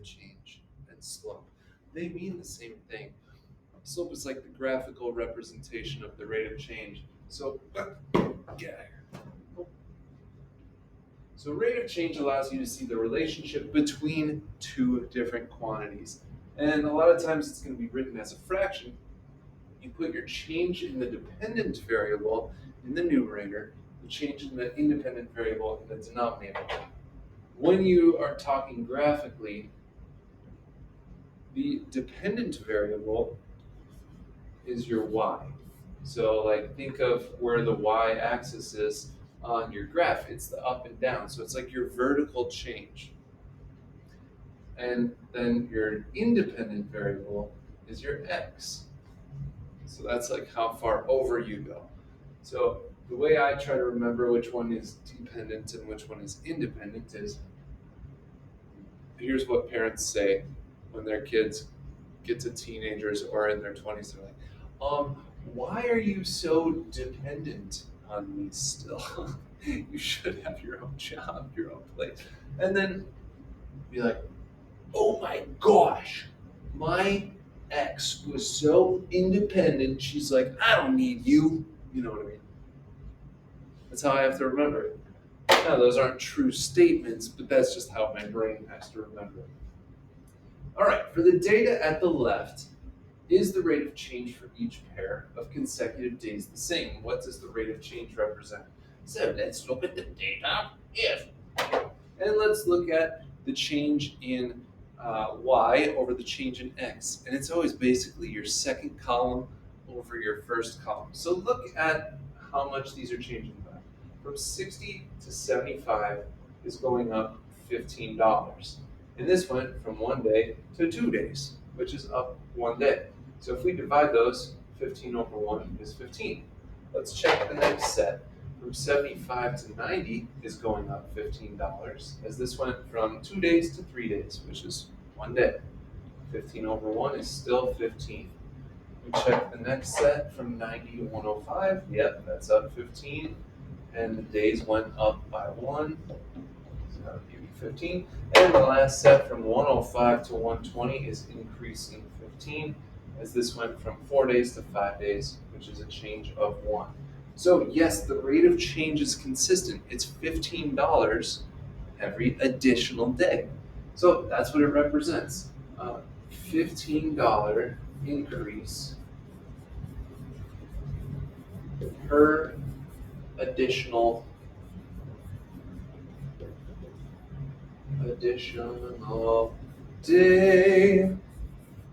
of change and slope. They mean the same thing. Slope is like the graphical representation of the rate of change. So, get out of here. So rate of change allows you to see the relationship between two different quantities. And a lot of times it's going to be written as a fraction. You put your change in the dependent variable in the numerator, the change in the independent variable in the denominator. When you are talking graphically, the dependent variable is your y. So like think of where the y-axis is on your graph. It's the up and down. So it's like your vertical change. And then your independent variable is your x. So that's like how far over you go. So the way I try to remember which one is dependent and which one is independent is, here's what parents say when their kids get to teenagers or in their 20s. They're like, why are you so dependent on me still? You should have your own job, your own place. And then be like, oh my gosh, my ex was so independent. She's like, I don't need you. You know what I mean? That's how I have to remember it. Now, those aren't true statements, but that's just how my brain has to remember it. All right, for the data at the left, is the rate of change for each pair of consecutive days the same? What does the rate of change represent? So let's look at the data if. And let's look at the change in y over the change in x. And it's always basically your second column over your first column. So look at how much these are changing by. From 60 to 75 is going up $15. And this went from 1 day to 2 days, which is up 1 day. So if we divide those, 15 over 1 is 15. Let's check the next set. From 75 to 90 is going up $15, as this went from 2 days to 3 days, which is 1 day. 15 over 1 is still 15. We check the next set from 90 to 105. Yep, that's up 15. And the days went up by 1. So that would give you 15. And the last set from 105 to 120 is increasing 15, as this went from 4 days to 5 days, which is a change of 1. So yes, the rate of change is consistent. It's $15 every additional day. So that's what it represents. $15 increase per additional day.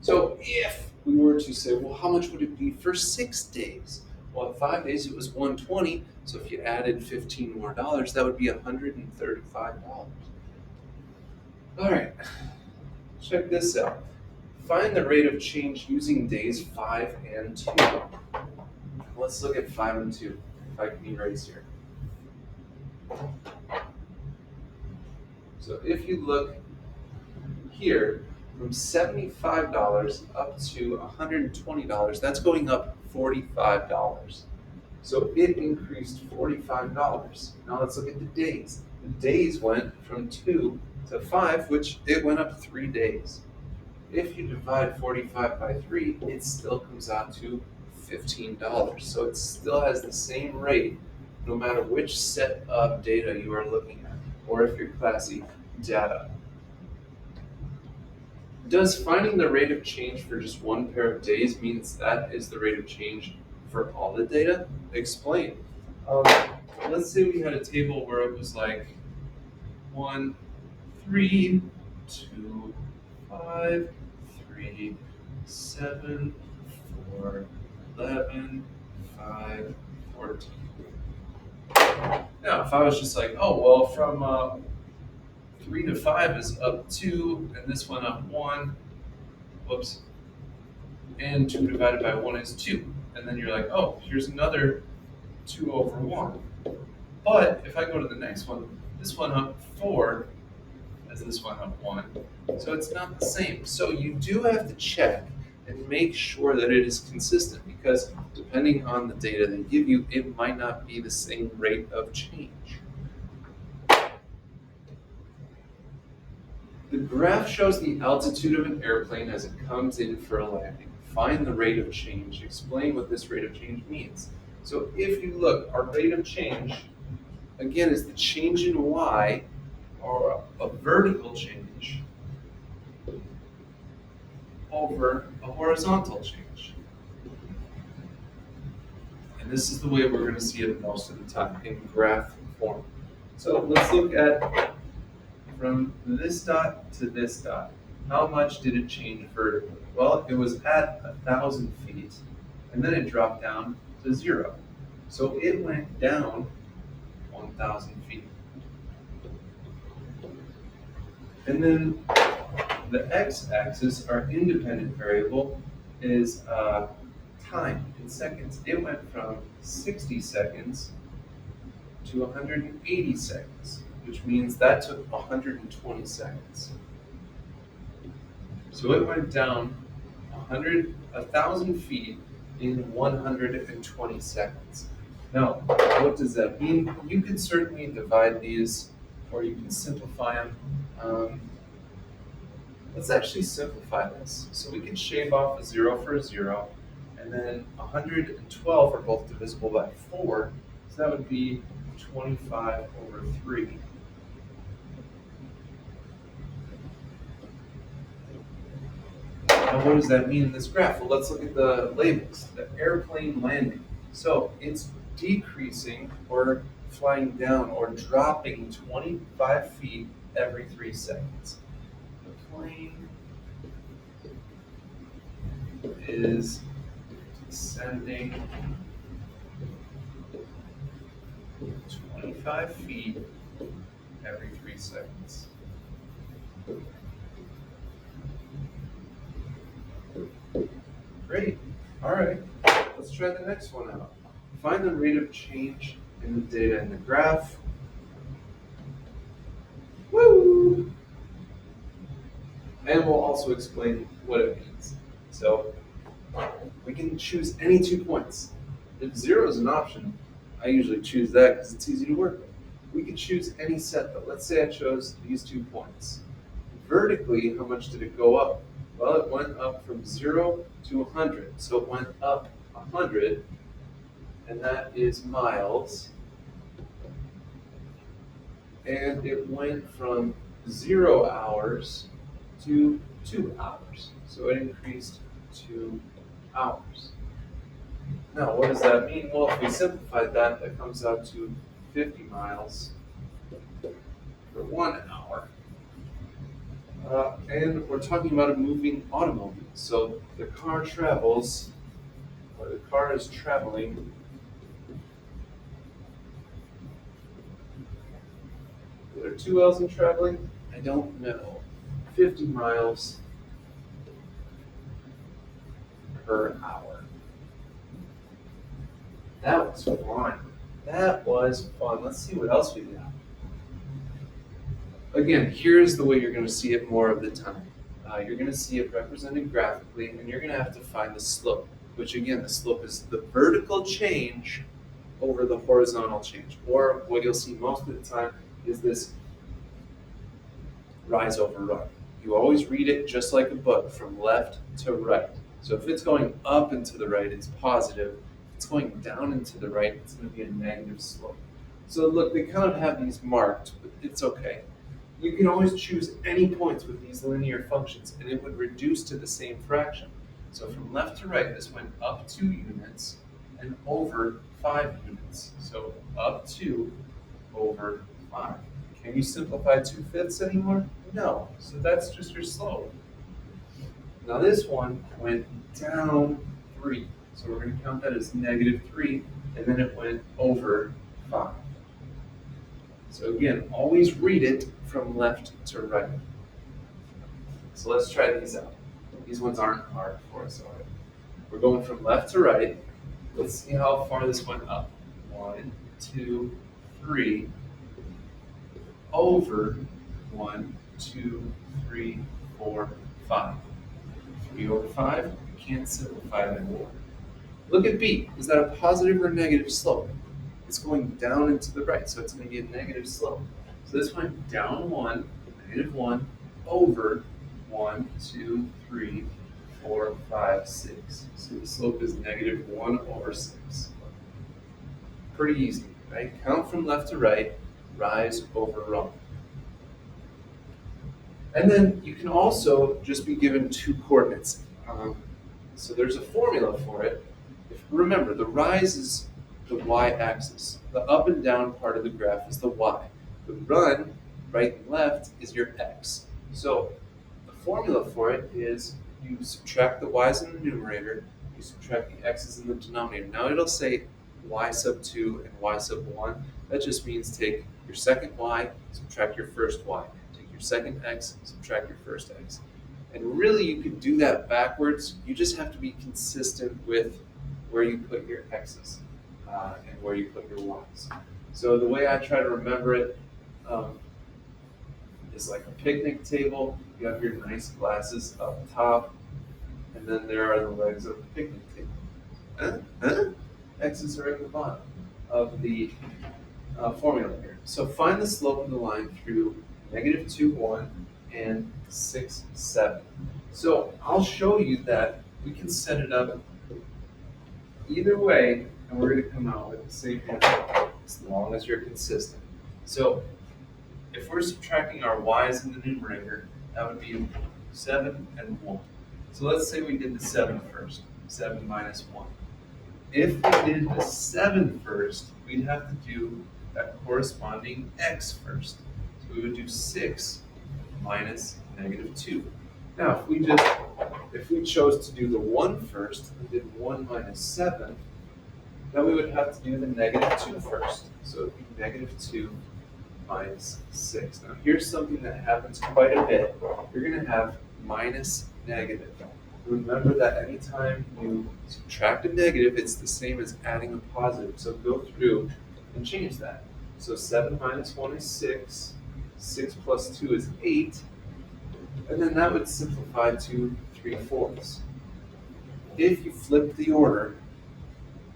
So if we were to say, well, how much would it be for 6 days? Well, at 5 days it was $120. So if you added $15 more, that would be $135. All right, check this out. Find the rate of change using days 5 and 2. Let's look at 5 and 2. If I can erase here. So if you look here, from $75 up to $120, that's going up $45. So it increased $45. Now let's look at the days. The days went from 2 to 5, which it went up 3 days. If you divide 45 by 3, it still comes out to $15. So it still has the same rate no matter which set of data you are looking at, or if you're classy, data. Does finding the rate of change for just one pair of days means that is the rate of change for all the data? Explain. Let's say we had a table where it was like 1, 3, 2, 5, 3, 7, 4, 11, 5, 14. Now, if I was just like, oh, well, from 3 to 5 is up 2, and this one up 1, whoops, and 2 divided by 1 is 2. And then you're like, oh, here's another 2 over 1. But if I go to the next one, this one up 4 as this one up 1. So it's not the same. So you do have to check and make sure that it is consistent, because depending on the data they give you, it might not be the same rate of change. The graph shows the altitude of an airplane as it comes in for a landing. Find the rate of change. Explain what this rate of change means. So if you look, our rate of change, again, is the change in y, or a vertical change, over a horizontal change. And this is the way we're going to see it most of the time, in graph form. So let's look at from this dot to this dot. How much did it change vertically? Well, it was at 1,000 feet, and then it dropped down to 0. So it went down 1,000 feet. And then the x-axis, our independent variable, is time in seconds. It went from 60 seconds to 180 seconds, which means that took 120 seconds. So it went down 1,000 feet in 120 seconds. Now, what does that mean? You can certainly divide these, or you can simplify them. Let's actually simplify this. So we can shave off a 0 for a 0, and then 112 are both divisible by 4, so that would be 25 over 3. Now what does that mean in this graph? Well, let's look at the labels. The airplane landing. So it's decreasing or flying down or dropping 25 feet every 3 seconds. The plane is descending 25 feet every 3 seconds. Great. All right. Let's try the next one out. Find the rate of change in the data in the graph. Woo! And we'll also explain what it means. So we can choose any 2 points. If 0 is an option, I usually choose that because it's easy to work with. We can choose any set though. Let's say I chose these 2 points. Vertically, how much did it go up? Well, it went up from 0 to 100. So it went up 100, and that is miles. And it went from 0 hours to 2 hours. So it increased 2 hours. Now, what does that mean? Well, if we simplify that, that comes out to 50 miles for 1 hour. And we're talking about a moving automobile. So the car travels, or the car is traveling Are there 2 L's in traveling? I don't know. 50 miles per hour. That was fun. That was fun. Let's see what else we got. Again, here's the way you're going to see it more of the time. You're going to see it represented graphically, and you're going to have to find the slope, which again, the slope is the vertical change over the horizontal change. Or what you'll see most of the time is this rise over run. You always read it just like a book, from left to right. So if it's going up and to the right, it's positive. If it's going down and to the right, it's going to be a negative slope. So look, they kind of have these marked, but it's okay. You can always choose any points with these linear functions, and it would reduce to the same fraction. So from left to right, this went up 2 units and over 5 units. So up 2 over 5. Can you simplify 2/5 anymore? No. So that's just your slope. Now this one went down 3. So we're going to count that as -3, and then it went over 5. So again, always read it from left to right. So let's try these out. These ones aren't hard for us already. We're going from left to right. Let's see how far this went up. 1, 2, 3, over 1, 2, 3, 4, 5. 3 over 5, we can't simplify that anymore. Look at B. Is that a positive or negative slope? It's going down and to the right, so it's going to be a negative slope. So this went down 1, -1, over 1, 2, 3, 4, 5, 6. So the slope is negative 1 over 6. Pretty easy, right? Count from left to right, rise over run. And then you can also just be given two coordinates. So there's a formula for it. Remember, the rise is the y-axis. The up and down part of the graph is the y. The run, right and left, is your x. So the formula for it is you subtract the y's in the numerator, you subtract the x's in the denominator. Now it'll say y sub 2 and y sub 1. That just means take your second y, subtract your first y. Take your second x, subtract your first x. And really, you could do that backwards. You just have to be consistent with where you put your x's and where you put your y's. So the way I try to remember it is like a picnic table. You have your nice glasses up top, and then there are the legs of the picnic table. X's are at the bottom of the formula here. So find the slope of the line through negative 2, 1, and 6, 7. So I'll show you that we can set it up either way, and we're going to come out with the same answer as long as you're consistent. So if we're subtracting our y's in the numerator, that would be 7 and 1. So let's say we did the 7 first, 7 minus 1. If we did the 7 first, we'd have to do that corresponding x first. So we would do 6 minus negative 2. Now, if we chose to do the 1 first and did 1 minus 7, then we would have to do the negative 2 first. So it would be negative 2 minus 6. Now, here's something that happens quite a bit. You're going to have minus negative. Remember that anytime you subtract a negative, it's the same as adding a positive. So go through and change that. So 7 minus 1 is 6. 6 plus 2 is 8. And then that would simplify to 3/4. If you flip the order,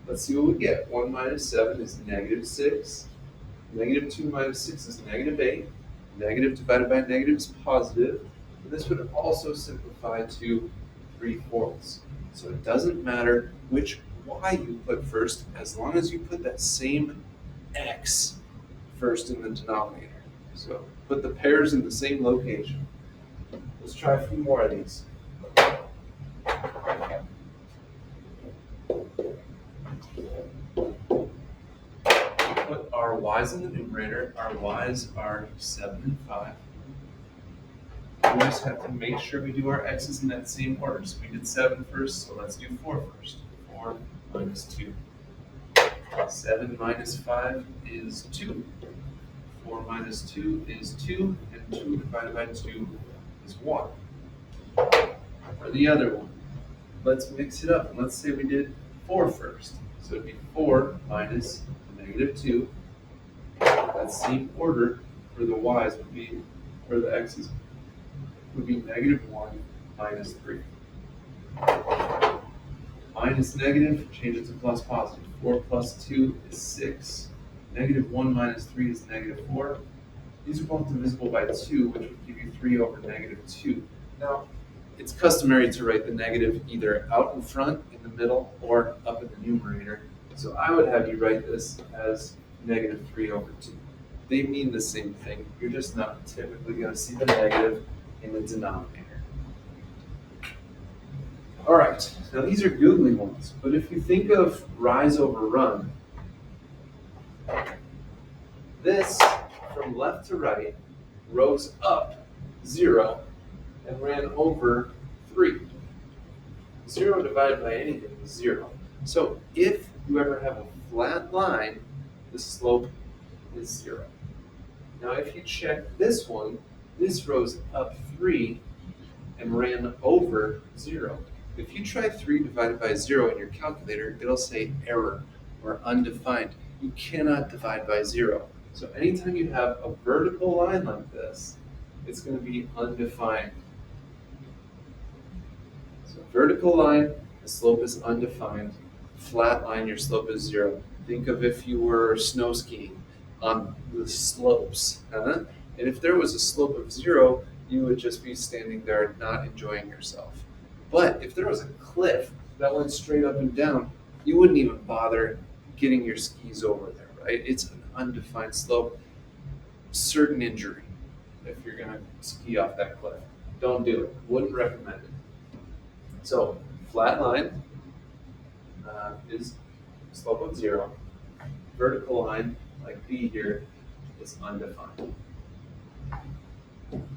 let's see what we get. 1 minus 7 is negative 6. Negative 2 minus 6 is negative 8. Negative divided by negative is positive. And this would also simplify to 3/4. So it doesn't matter which y you put first, as long as you put that same x first in the denominator. So put the pairs in the same location. Let's try a few more of these. Put our y's in the numerator. Our y's are 7 and 5. We just have to make sure we do our x's in that same order. So we did 7 first, so let's do 4 first. 4 minus 2. 7 minus 5 is 2. 4 minus 2 is 2, and 2 divided by 2 is 1. Or the other one. Let's mix it up, and let's say we did 4 first. So it'd be 4 minus negative 2. That same order for the y's would be, or the x's would be negative 1 minus 3. Minus negative, change it to plus positive. 4 plus 2 is 6. Negative 1 minus 3 is negative 4. These are both divisible by 2, which would give you 3 over negative 2. Now, it's customary to write the negative either out in front, in the middle, or up in the numerator. So I would have you write this as negative 3 over 2. They mean the same thing. You're just not typically going to see the negative in the denominator. All right, now these are googly ones, but if you think of rise over run, this from left to right rose up 0 and ran over 3. 0 divided by anything is 0. So if you ever have a flat line, the slope is 0. Now if you check this one, this rose up 3 and ran over 0. If you try 3 divided by 0 in your calculator, it'll say error or undefined. You cannot divide by 0. So anytime you have a vertical line like this, it's going to be undefined. So vertical line, the slope is undefined. Flat line, your slope is 0. Think of if you were snow skiing on the slopes. And if there was a slope of 0, you would just be standing there not enjoying yourself. But if there was a cliff that went straight up and down, you wouldn't even bother getting your skis over there, right? It's an undefined slope, certain injury if you're going to ski off that cliff. Don't do it. Wouldn't recommend it. So, flat line is slope of 0. Vertical line, like B here, is undefined.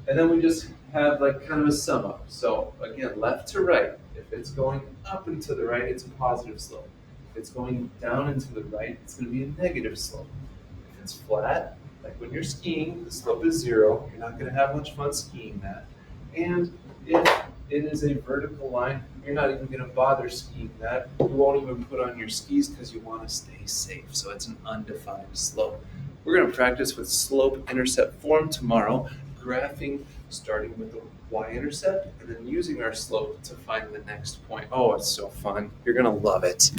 And then we just have like kind of a sum up. So again, left to right. If it's going up and to the right, it's a positive slope. If it's going down and to the right, it's going to be a negative slope. If it's flat, like when you're skiing, the slope is 0. You're not going to have much fun skiing that. And if it is a vertical line, you're not even going to bother skiing that. You won't even put on your skis because you want to stay safe. So it's an undefined slope. We're going to practice with slope-intercept form tomorrow, graphing starting with the y-intercept and then using our slope to find the next point. Oh, it's so fun. You're going to love it.